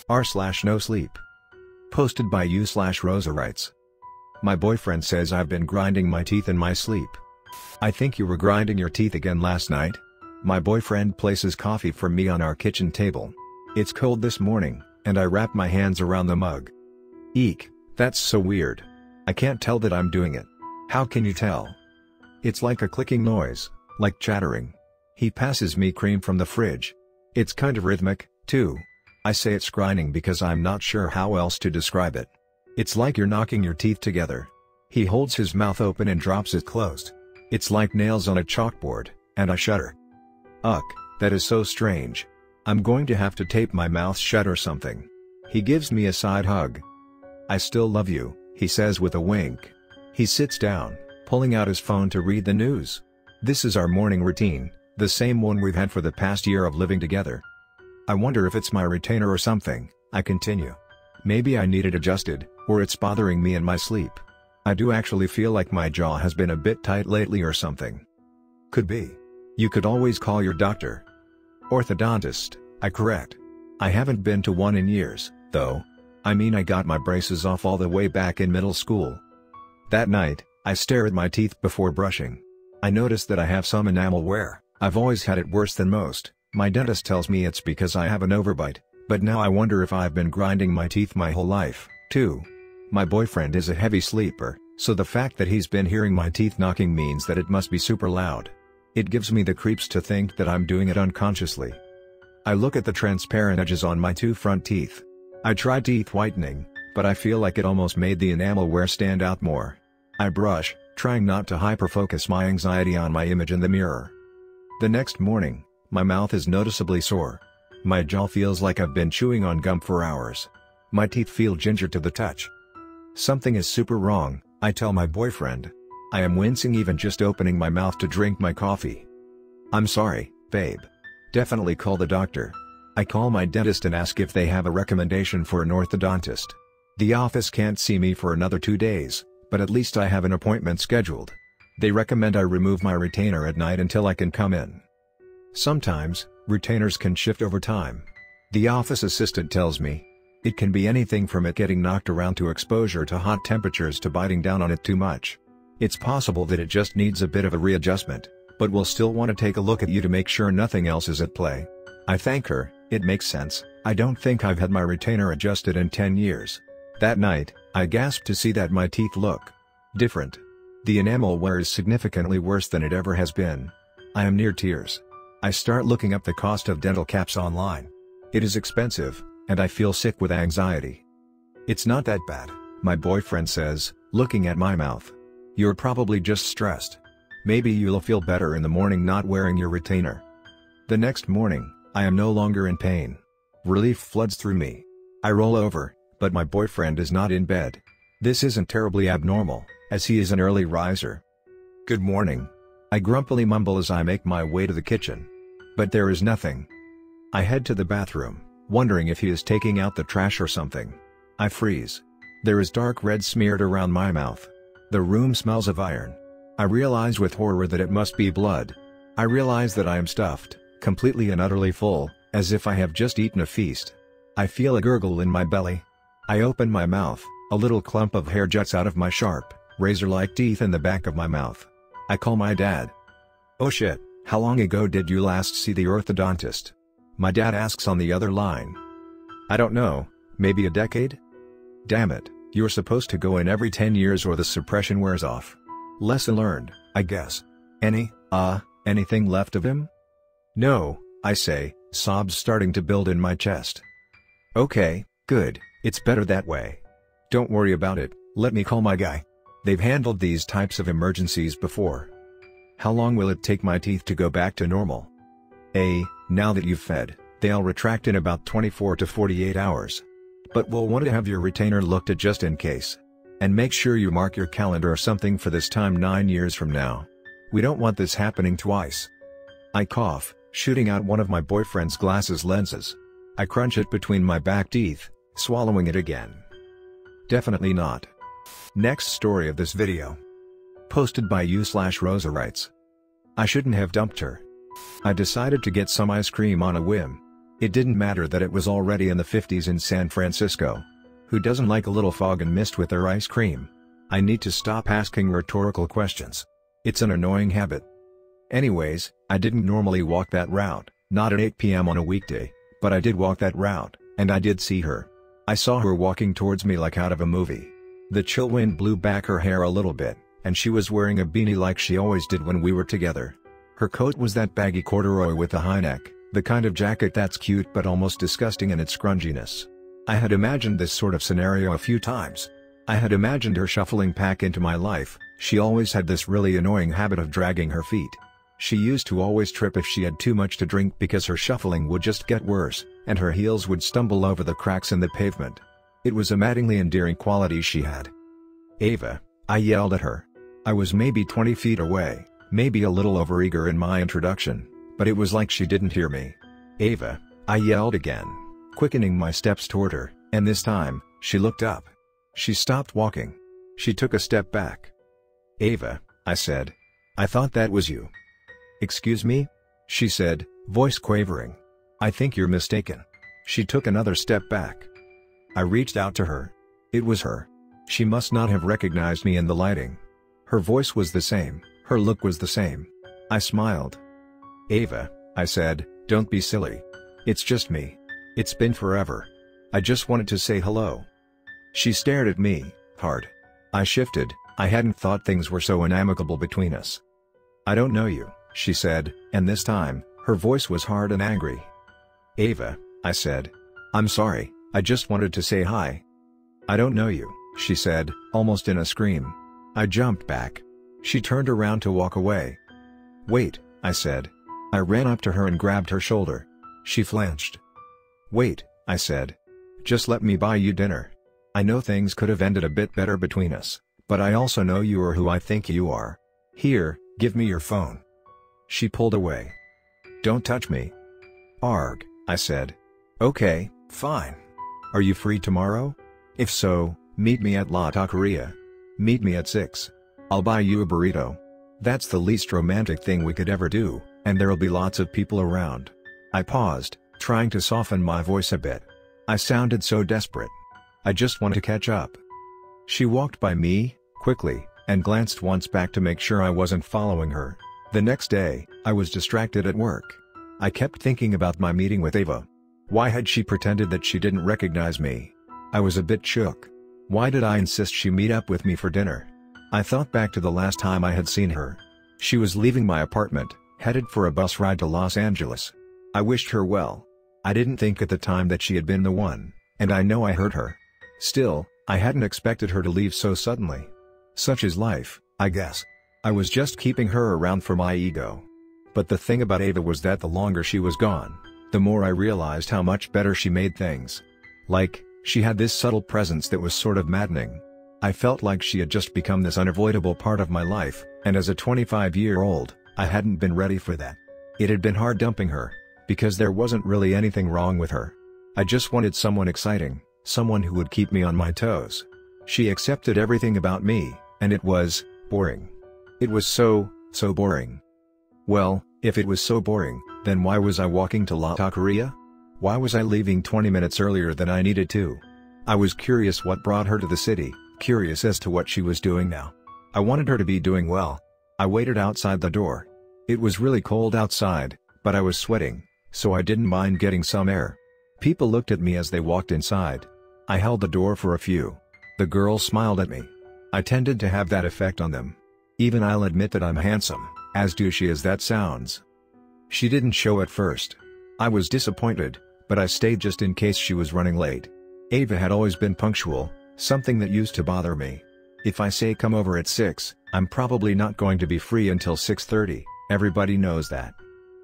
r/NoSleep. Posted by u/rosawrites. My boyfriend says I've been grinding my teeth in my sleep. I think you were grinding your teeth again last night? My boyfriend places coffee for me on our kitchen table. It's cold this morning, and I wrap my hands around the mug. Eek, that's so weird. I can't tell that I'm doing it. How can you tell? It's like a clicking noise, like chattering. He passes me cream from the fridge. It's kind of rhythmic, too. I say it's grinding because I'm not sure how else to describe it. It's like you're knocking your teeth together. He holds his mouth open and drops it closed. It's like nails on a chalkboard, and I shudder. Ugh, that is so strange. I'm going to have to tape my mouth shut or something. He gives me a side hug. I still love you, he says with a wink. He sits down, pulling out his phone to read the news. This is our morning routine, the same one we've had for the past year of living together. I wonder if it's my retainer or something, I continue. Maybe I need it adjusted, or it's bothering me in my sleep. I do actually feel like my jaw has been a bit tight lately or something. Could be. You could always call your doctor. Orthodontist, I correct. I haven't been to one in years, though. I mean, I got my braces off all the way back in middle school. That night, I stare at my teeth before brushing. I notice that I have some enamel wear. I've always had it worse than most. My dentist tells me it's because I have an overbite, but now I wonder if I've been grinding my teeth my whole life, too. My boyfriend is a heavy sleeper, so the fact that he's been hearing my teeth knocking means that it must be super loud. It gives me the creeps to think that I'm doing it unconsciously. I look at the transparent edges on my two front teeth. I tried teeth whitening, but I feel like it almost made the enamel wear stand out more. I brush, trying not to hyperfocus my anxiety on my image in the mirror. The next morning, my mouth is noticeably sore. My jaw feels like I've been chewing on gum for hours. My teeth feel ginger to the touch. Something is super wrong, I tell my boyfriend. I am wincing even just opening my mouth to drink my coffee. I'm sorry, babe. Definitely call the doctor. I call my dentist and ask if they have a recommendation for an orthodontist. The office can't see me for another 2 days, but at least I have an appointment scheduled. They recommend I remove my retainer at night until I can come in. Sometimes, retainers can shift over time. The office assistant tells me. It can be anything from it getting knocked around to exposure to hot temperatures to biting down on it too much. It's possible that it just needs a bit of a readjustment, but we'll still want to take a look at you to make sure nothing else is at play. I thank her, it makes sense. I don't think I've had my retainer adjusted in 10 years. That night, I gasped to see that my teeth look different. The enamel wear is significantly worse than it ever has been. I am near tears. I start looking up the cost of dental caps online. It is expensive, and I feel sick with anxiety. It's not that bad, my boyfriend says, looking at my mouth. You're probably just stressed. Maybe you'll feel better in the morning not wearing your retainer. The next morning, I am no longer in pain. Relief floods through me. I roll over, but my boyfriend is not in bed. This isn't terribly abnormal, as he is an early riser. Good morning. I grumpily mumble as I make my way to the kitchen. But there is nothing. I head to the bathroom, wondering if he is taking out the trash or something. I freeze. There is dark red smeared around my mouth. The room smells of iron. I realize with horror that it must be blood. I realize that I am stuffed, completely and utterly full, as if I have just eaten a feast. I feel a gurgle in my belly. I open my mouth, a little clump of hair juts out of my sharp, razor-like teeth in the back of my mouth. I call my dad. Oh shit, how long ago did you last see the orthodontist? My dad asks on the other line. I don't know, maybe a decade? Damn it, you're supposed to go in every 10 years or the suppression wears off. Lesson learned, I guess. Anything left of him? No, I say, sobs starting to build in my chest. Okay, good, it's better that way. Don't worry about it, let me call my guy. They've handled these types of emergencies before. How long will it take my teeth to go back to normal? Now that you've fed, they'll retract in about 24 to 48 hours. But we'll want to have your retainer looked at just in case. And make sure you mark your calendar or something for this time 9 years from now. We don't want this happening twice. I cough, shooting out one of my boyfriend's glasses lenses. I crunch it between my back teeth, swallowing it again. Definitely not. Next story of this video. Posted by u/rosawrites. I shouldn't have dumped her. I decided to get some ice cream on a whim. It didn't matter that it was already in the 50s in San Francisco. Who doesn't like a little fog and mist with their ice cream? I need to stop asking rhetorical questions. It's an annoying habit. Anyways, I didn't normally walk that route, not at 8 p.m. on a weekday, but I did walk that route, and I did see her. I saw her walking towards me like out of a movie. The chill wind blew back her hair a little bit, and she was wearing a beanie like she always did when we were together. Her coat was that baggy corduroy with a high neck, the kind of jacket that's cute but almost disgusting in its scrunginess. I had imagined this sort of scenario a few times. I had imagined her shuffling back into my life. She always had this really annoying habit of dragging her feet. She used to always trip if she had too much to drink because her shuffling would just get worse, and her heels would stumble over the cracks in the pavement. It was a maddeningly endearing quality she had. "Ava," I yelled at her. I was maybe 20 feet away, maybe a little overeager in my introduction, but it was like she didn't hear me. "Ava," I yelled again, quickening my steps toward her, and this time, she looked up. She stopped walking. She took a step back. "Ava," I said. "I thought that was you." "Excuse me?" she said, voice quavering. "I think you're mistaken." She took another step back. I reached out to her. It was her. She must not have recognized me in the lighting. Her voice was the same, her look was the same. I smiled. "Ava," I said, "don't be silly. It's just me. It's been forever. I just wanted to say hello." She stared at me, hard. I shifted. I hadn't thought things were so inamicable between us. "I don't know you," she said, and this time, her voice was hard and angry. "Ava," I said. "I'm sorry, I just wanted to say hi." "I don't know you," she said, almost in a scream. I jumped back. She turned around to walk away. "Wait," I said. I ran up to her and grabbed her shoulder. She flinched. "Wait," I said. "Just let me buy you dinner. I know things could have ended a bit better between us, but I also know you are who I think you are. Here, give me your phone." She pulled away. "Don't touch me." "Arg," I said. "Okay, fine. Are you free tomorrow? If so, meet me at La Taqueria. Meet me at 6. I'll buy you a burrito. That's the least romantic thing we could ever do, and there'll be lots of people around." I paused, trying to soften my voice a bit. I sounded so desperate. "I just want to catch up." She walked by me, quickly, and glanced once back to make sure I wasn't following her. The next day, I was distracted at work. I kept thinking about my meeting with Ava. Why had she pretended that she didn't recognize me? I was a bit shook. Why did I insist she meet up with me for dinner? I thought back to the last time I had seen her. She was leaving my apartment, headed for a bus ride to Los Angeles. I wished her well. I didn't think at the time that she had been the one, and I know I hurt her. Still, I hadn't expected her to leave so suddenly. Such is life, I guess. I was just keeping her around for my ego. But the thing about Ava was that the longer she was gone, the more I realized how much better she made things. Like, she had this subtle presence that was sort of maddening. I felt like she had just become this unavoidable part of my life, and as a 25-year-old, I hadn't been ready for that. It had been hard dumping her, because there wasn't really anything wrong with her. I just wanted someone exciting, someone who would keep me on my toes. She accepted everything about me, and it was boring. It was so boring. Well, if it was so boring, then why was I walking to La Taqueria? Why was I leaving 20 minutes earlier than I needed to? I was curious what brought her to the city, curious as to what she was doing now. I wanted her to be doing well. I waited outside the door. It was really cold outside, but I was sweating, so I didn't mind getting some air. People looked at me as they walked inside. I held the door for a few. The girls smiled at me. I tended to have that effect on them. Even I'll admit that I'm handsome, as douchey as that sounds. She didn't show at first. I was disappointed, but I stayed just in case she was running late. Ava had always been punctual, something that used to bother me. If I say come over at 6, I'm probably not going to be free until 6:30, everybody knows that.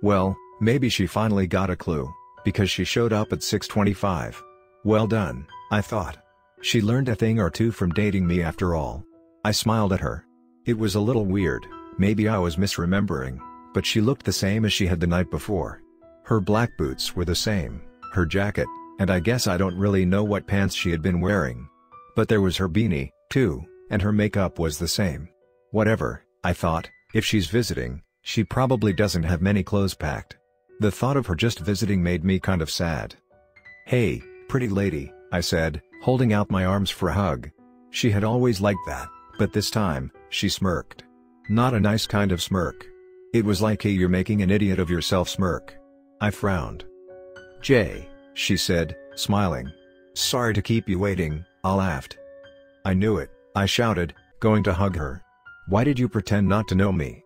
Well, maybe she finally got a clue, because she showed up at 6:25. Well done, I thought. She learned a thing or two from dating me after all. I smiled at her. It was a little weird, maybe I was misremembering, but she looked the same as she had the night before. Her black boots were the same, her jacket, and I guess I don't really know what pants she had been wearing. But there was her beanie, too, and her makeup was the same. Whatever, I thought, if she's visiting, She probably doesn't have many clothes packed. The thought of her just visiting made me kind of sad. "Hey, pretty lady," I said, holding out my arms for a hug. She had always liked that, but this time, she smirked. Not a nice kind of smirk. It was like a "you're making an idiot of yourself" smirk. I frowned. "Jay," she said, smiling. "Sorry to keep you waiting," I laughed. "I knew it," I shouted, going to hug her. "Why did you pretend not to know me?"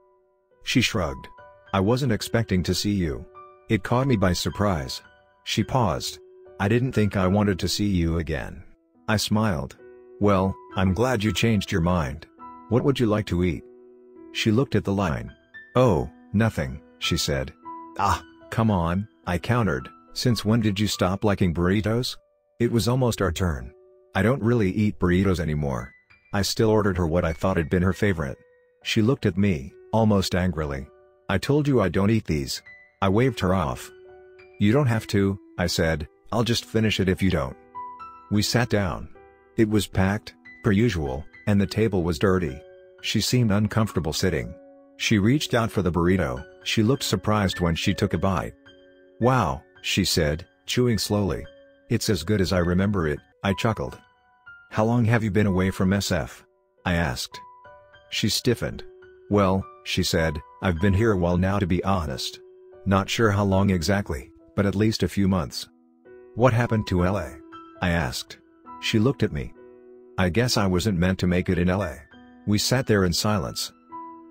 She shrugged. "I wasn't expecting to see you. It caught me by surprise." She paused. "I didn't think I wanted to see you again." I smiled. "Well, I'm glad you changed your mind. What would you like to eat?" She looked at the line. "Oh, nothing," she said. "Ah, come on," I countered, "since when did you stop liking burritos?" It was almost our turn. I don't really eat burritos anymore. I still ordered her what I thought had been her favorite. She looked at me, almost angrily. "I told you I don't eat these." I waved her off. "You don't have to," I said, "I'll just finish it if you don't." We sat down. It was packed, per usual, and the table was dirty. She seemed uncomfortable sitting. She reached out for the burrito. She looked surprised when she took a bite. "Wow," she said, chewing slowly. "It's as good as I remember it," I chuckled. "How long have you been away from SF?" I asked. She stiffened. "Well," she said, "I've been here a while now, to be honest. Not sure how long exactly, but at least a few months." "What happened to LA?" I asked. She looked at me. "I guess I wasn't meant to make it in LA." We sat there in silence.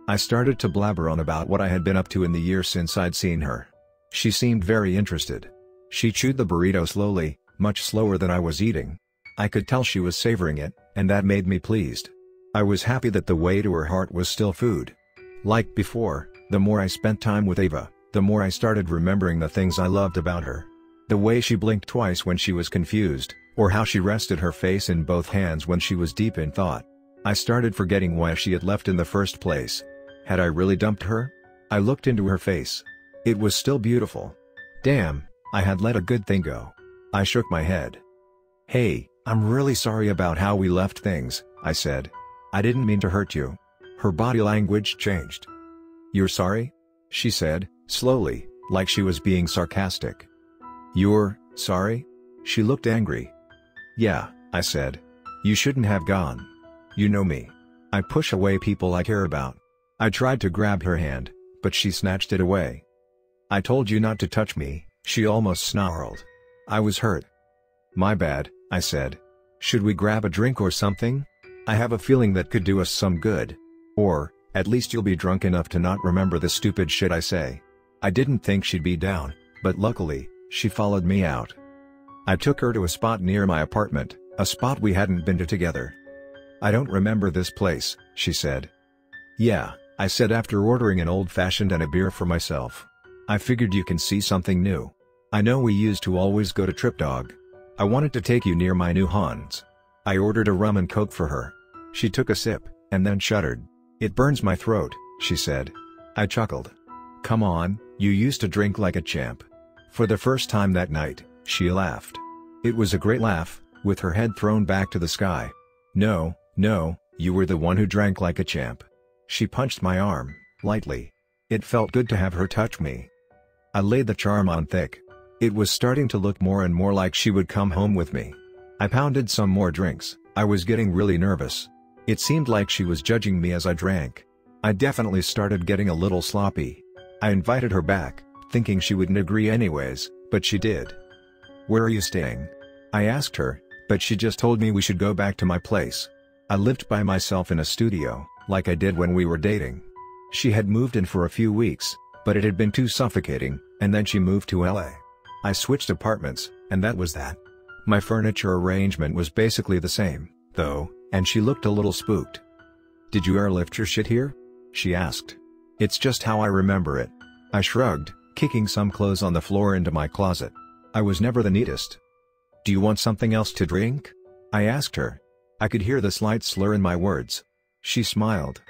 I started to blabber on about what I had been up to in the year since I'd seen her. She seemed very interested. She chewed the burrito slowly, much slower than I was eating. I could tell she was savoring it, and that made me pleased. I was happy that the way to her heart was still food. Like before, the more I spent time with Ava, the more I started remembering the things I loved about her. The way she blinked twice when she was confused, or how she rested her face in both hands when she was deep in thought. I started forgetting why she had left in the first place. Had I really dumped her? I looked into her face. It was still beautiful. Damn, I had let a good thing go. I shook my head. "Hey, I'm really sorry about how we left things," I said. "I didn't mean to hurt you." Her body language changed. "You're sorry?" she said, slowly, like she was being sarcastic. "You're sorry?" She looked angry. "Yeah," I said. "You shouldn't have gone. You know me. I push away people I care about." I tried to grab her hand, but she snatched it away. "I told you not to touch me," she almost snarled. I was hurt. "My bad," I said. "Should we grab a drink or something? I have a feeling that could do us some good. Or, at least you'll be drunk enough to not remember the stupid shit I say." I didn't think she'd be down, but luckily, she followed me out. I took her to a spot near my apartment, a spot we hadn't been to together. "I don't remember this place," she said. "Yeah," I said after ordering an old-fashioned and a beer for myself. "I figured you can see something new. I know we used to always go to Trip Dog. I wanted to take you near my new haunts." I ordered a rum and coke for her. She took a sip, and then shuddered. "It burns my throat," she said. I chuckled. "Come on, you used to drink like a champ." For the first time that night, she laughed. It was a great laugh, with her head thrown back to the sky. No, you were the one who drank like a champ." She punched my arm, lightly. It felt good to have her touch me. I laid the charm on thick. It was starting to look more and more like she would come home with me. I pounded some more drinks. I was getting really nervous. It seemed like she was judging me as I drank. I definitely started getting a little sloppy. I invited her back, thinking she wouldn't agree anyways, but she did. "Where are you staying?" I asked her, but she just told me we should go back to my place. I lived by myself in a studio, like I did when we were dating. She had moved in for a few weeks, but it had been too suffocating, and then she moved to LA. I switched apartments, and that was that. My furniture arrangement was basically the same, though, and she looked a little spooked. "Did you airlift your shit here?" she asked. "It's just how I remember it." I shrugged, kicking some clothes on the floor into my closet. I was never the neatest. "Do you want something else to drink?" I asked her. I could hear the slight slur in my words. She smiled.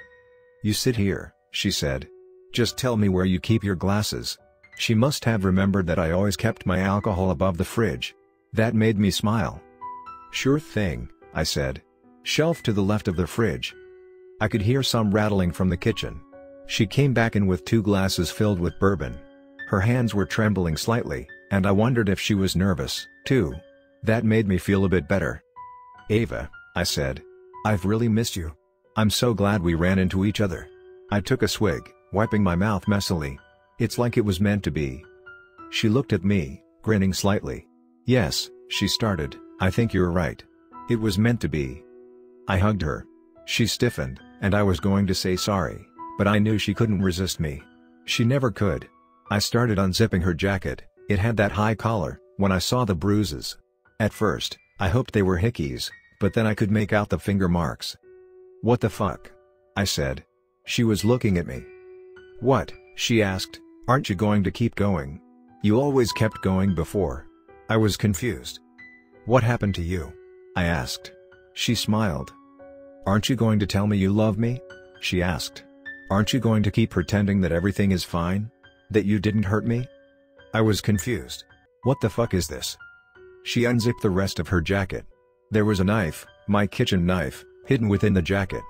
"You sit here," she said. "Just tell me where you keep your glasses." She must have remembered that I always kept my alcohol above the fridge. That made me smile. "Sure thing," I said. "Shelf to the left of the fridge." I could hear some rattling from the kitchen. She came back in with 2 glasses filled with bourbon. Her hands were trembling slightly, and I wondered if she was nervous, too. That made me feel a bit better. "Ava," I said. "I've really missed you. I'm so glad we ran into each other." I took a swig, wiping my mouth messily. "It's like it was meant to be." She looked at me, grinning slightly. "Yes," she started, "I think you're right. It was meant to be." I hugged her. She stiffened, and I was going to say sorry, but I knew she couldn't resist me. She never could. I started unzipping her jacket. It had that high collar. When I saw the bruises, at first, I hoped they were hickeys, but then I could make out the finger marks. "What the fuck?" I said. She was looking at me. "What?" she asked. "Aren't you going to keep going? You always kept going before." I was confused. "What happened to you?" I asked. She smiled. "Aren't you going to tell me you love me?" she asked. "Aren't you going to keep pretending that everything is fine? That you didn't hurt me?" I was confused. What the fuck is this? She unzipped the rest of her jacket. There was a knife, my kitchen knife, hidden within the jacket.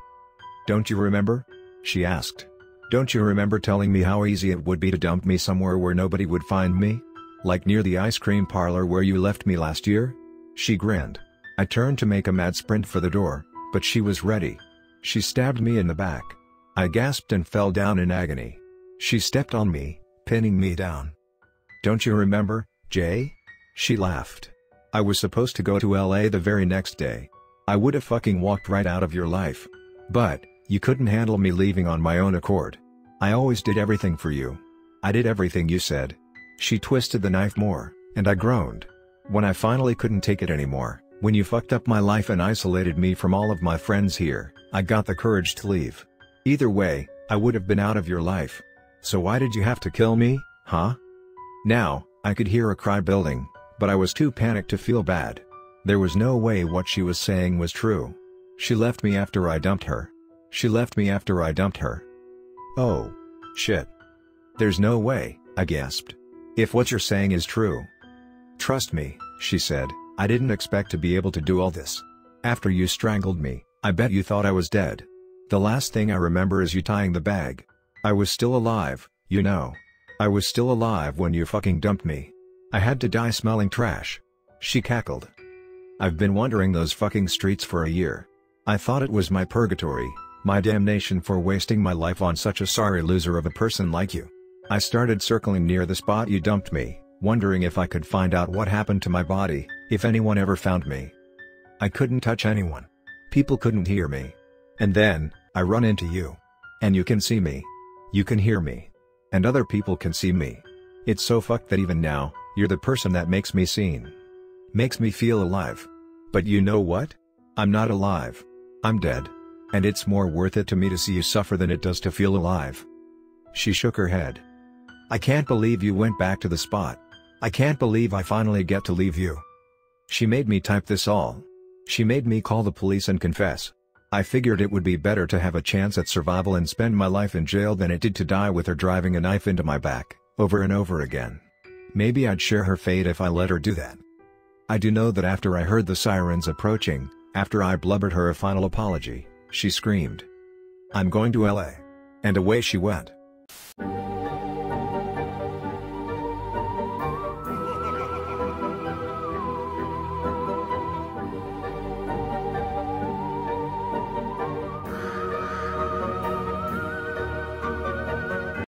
"Don't you remember?" she asked. "Don't you remember telling me how easy it would be to dump me somewhere where nobody would find me? Like near the ice cream parlor where you left me last year?" She grinned. I turned to make a mad sprint for the door, but she was ready. She stabbed me in the back. I gasped and fell down in agony. She stepped on me, pinning me down. "Don't you remember, Jay?" She laughed. "I was supposed to go to LA the very next day. I would have fucking walked right out of your life. But, you couldn't handle me leaving on my own accord. I always did everything for you. I did everything you said." She twisted the knife more, and I groaned. "When I finally couldn't take it anymore, when you fucked up my life and isolated me from all of my friends here, I got the courage to leave. Either way, I would have been out of your life. So why did you have to kill me, huh?" Now, I could hear a cry building, but I was too panicked to feel bad. There was no way what she was saying was true. She left me after I dumped her. She left me after I dumped her. "Oh. Shit. There's no way," I gasped. "If what you're saying is true." "Trust me," she said, "I didn't expect to be able to do all this. After you strangled me, I bet you thought I was dead. The last thing I remember is you tying the bag. I was still alive, you know. I was still alive when you fucking dumped me. I had to die smelling trash." She cackled. "I've been wandering those fucking streets for a year. I thought it was my purgatory, my damnation for wasting my life on such a sorry loser of a person like you. I started circling near the spot you dumped me, wondering if I could find out what happened to my body, if anyone ever found me. I couldn't touch anyone. People couldn't hear me. And then, I run into you. And you can see me. You can hear me. And other people can see me. It's so fucked that even now, you're the person that makes me seen. Makes me feel alive. But you know what? I'm not alive. I'm dead. And it's more worth it to me to see you suffer than it does to feel alive." She shook her head. "I can't believe you went back to the spot. I can't believe I finally get to leave you." She made me type this all. She made me call the police and confess. I figured it would be better to have a chance at survival and spend my life in jail than it did to die with her driving a knife into my back, over and over again. Maybe I'd share her fate if I let her do that. I do know that after I heard the sirens approaching, after I blubbered her a final apology, she screamed, "I'm going to LA." And away she went.